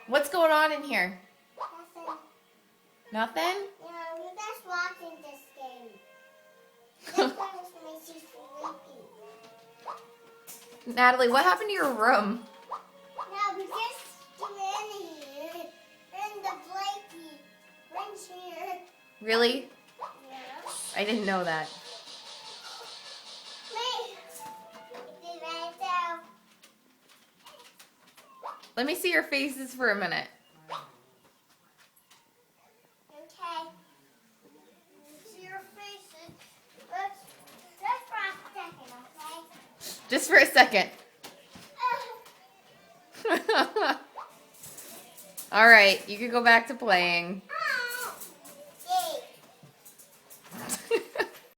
What's going on in here? Nothing. Nothing? Yeah, we're just watching this game. This one makes you sleepy. Natalie, what happened to your room? No, we just get in here. And the blankie. Right here. Really? Yeah. I didn't know that. Wait. Did I tell? Let me see your faces for a minute. Okay. See your faces. Let's for a second, okay? Just for a second. All right, you can go back to playing.